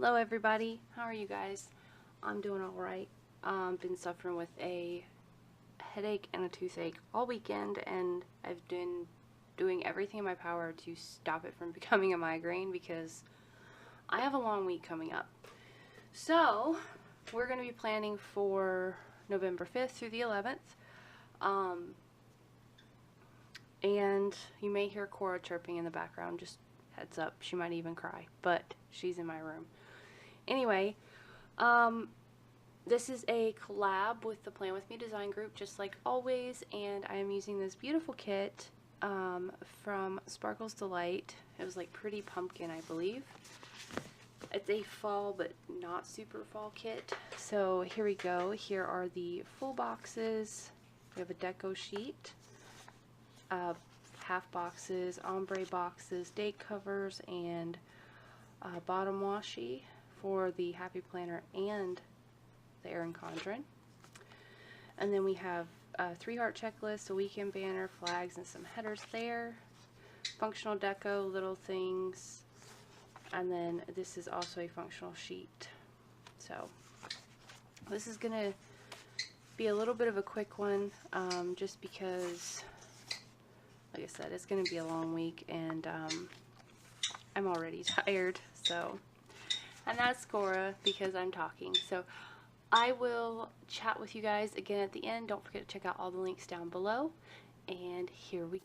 Hello everybody, how are you guys? I'm doing alright. Been suffering with a headache and a toothache all weekend, and I've been doing everything in my power to stop it from becoming a migraine because I have a long week coming up. So we're going to be planning for November 5th through the 11th. And you may hear Cora chirping in the background, just heads up, she might even cry, but she's in my room. Anyway, this is a collab with the Plan With Me design group, just like always, and I am using this beautiful kit from SparklesDelight. It was like Pretty Pumpkin, I believe. It's a fall but not super fall kit. So here we go. Here are the full boxes. We have a deco sheet, half boxes, ombre boxes, date covers, and bottom washi for the Happy Planner and the Erin Condren. And then we have a 3-heart checklist, a weekend banner, flags, and some headers there. Functional deco, little things. And then this is also a functional sheet. So this is gonna be a little bit of a quick one, just because, like I said, it's going to be a long week, and I'm already tired, so, and that's Cora because I'm talking. So I will chat with you guys again at the end. Don't forget to check out all the links down below, and here we go.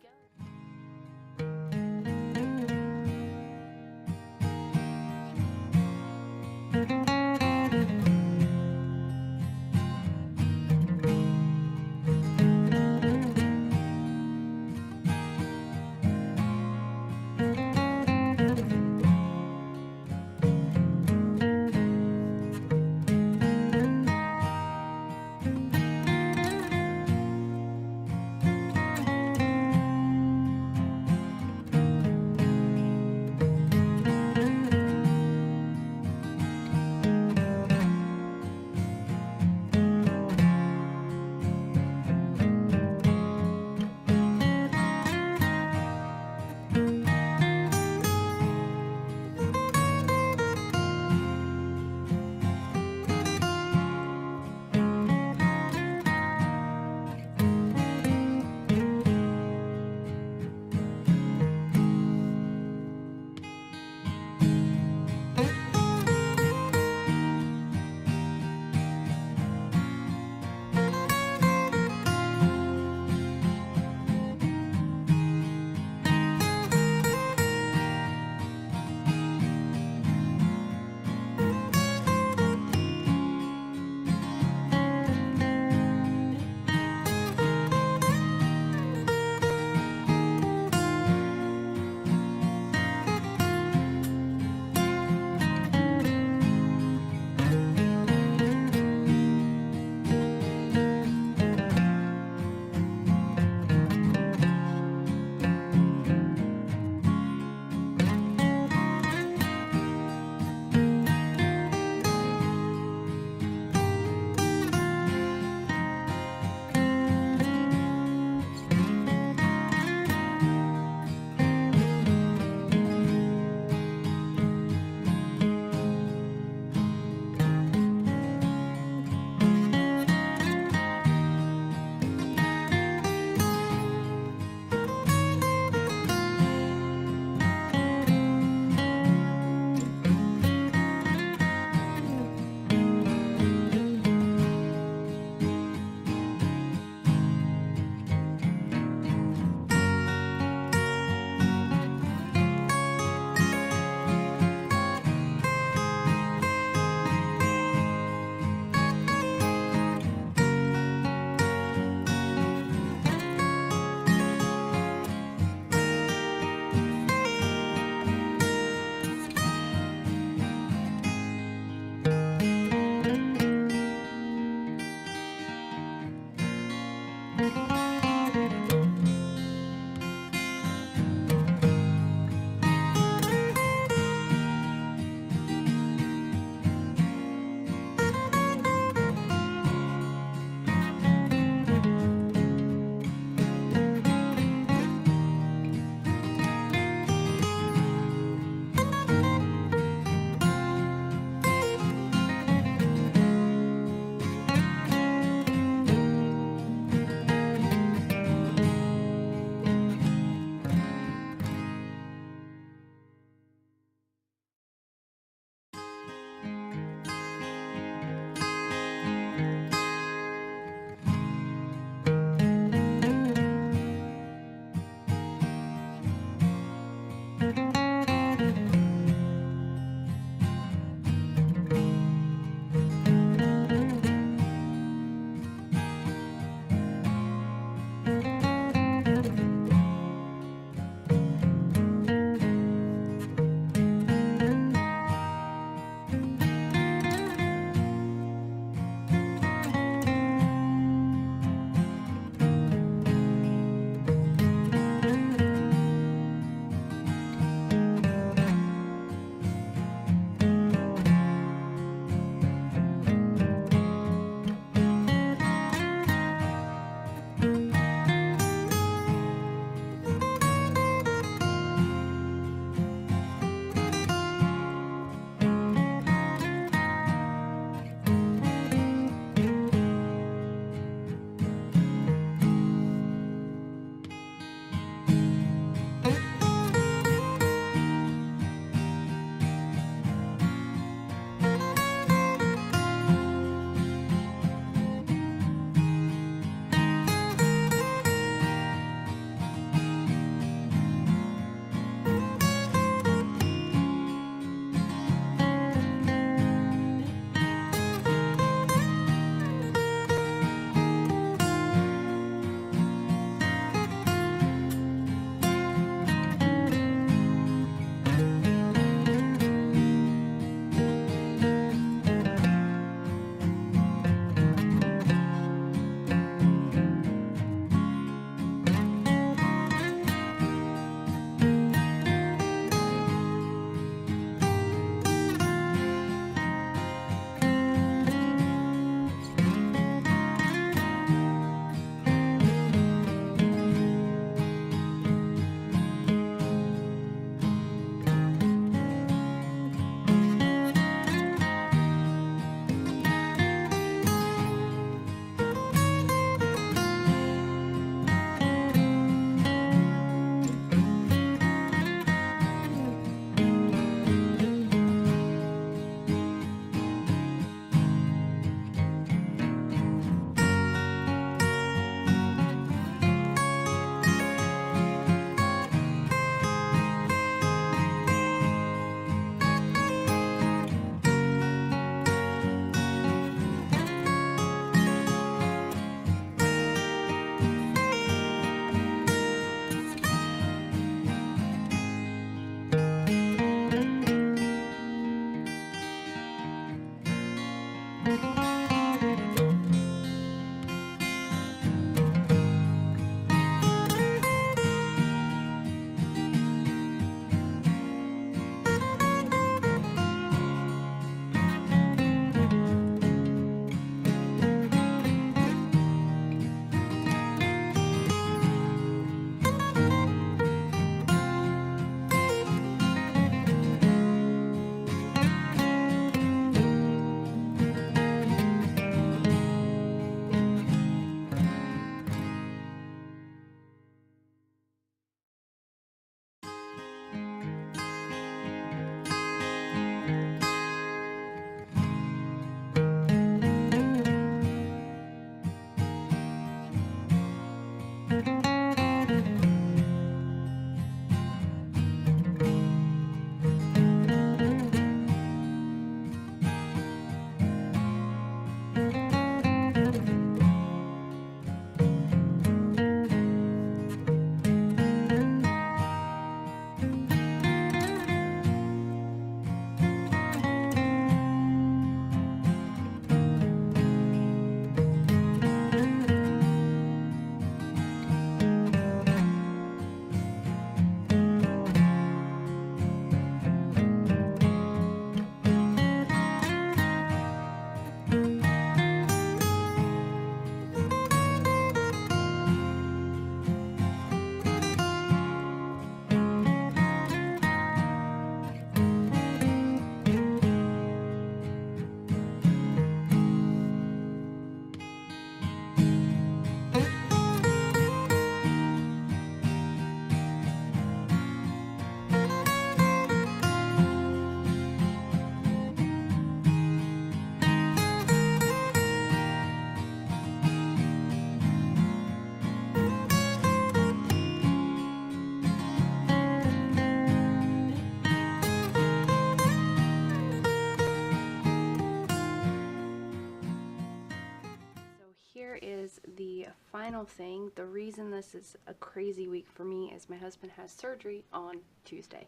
final thing, the reason this is a crazy week for me is my husband has surgery on Tuesday.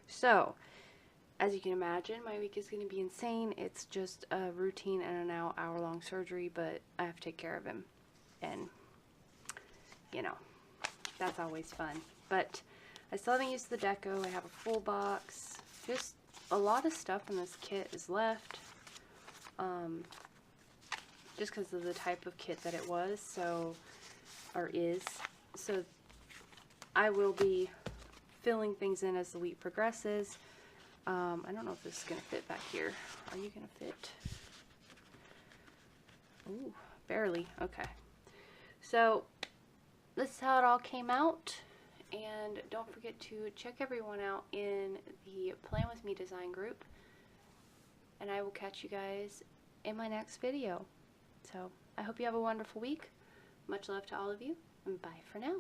So, as you can imagine, my week is going to be insane. It's just a routine and an hour-long surgery, but I have to take care of him. And, you know, that's always fun. But I still haven't used the deco. I have a full box. Just a lot of stuff in this kit is left. Just because of the type of kit that it was, so, or is. So, I will be filling things in as the week progresses. I don't know if this is going to fit back here. Are you going to fit? Ooh, barely. Okay. So, this is how it all came out. And don't forget to check everyone out in the Plan With Me design group. And I will catch you guys in my next video. So, I hope you have a wonderful week. Much love to all of you, and bye for now.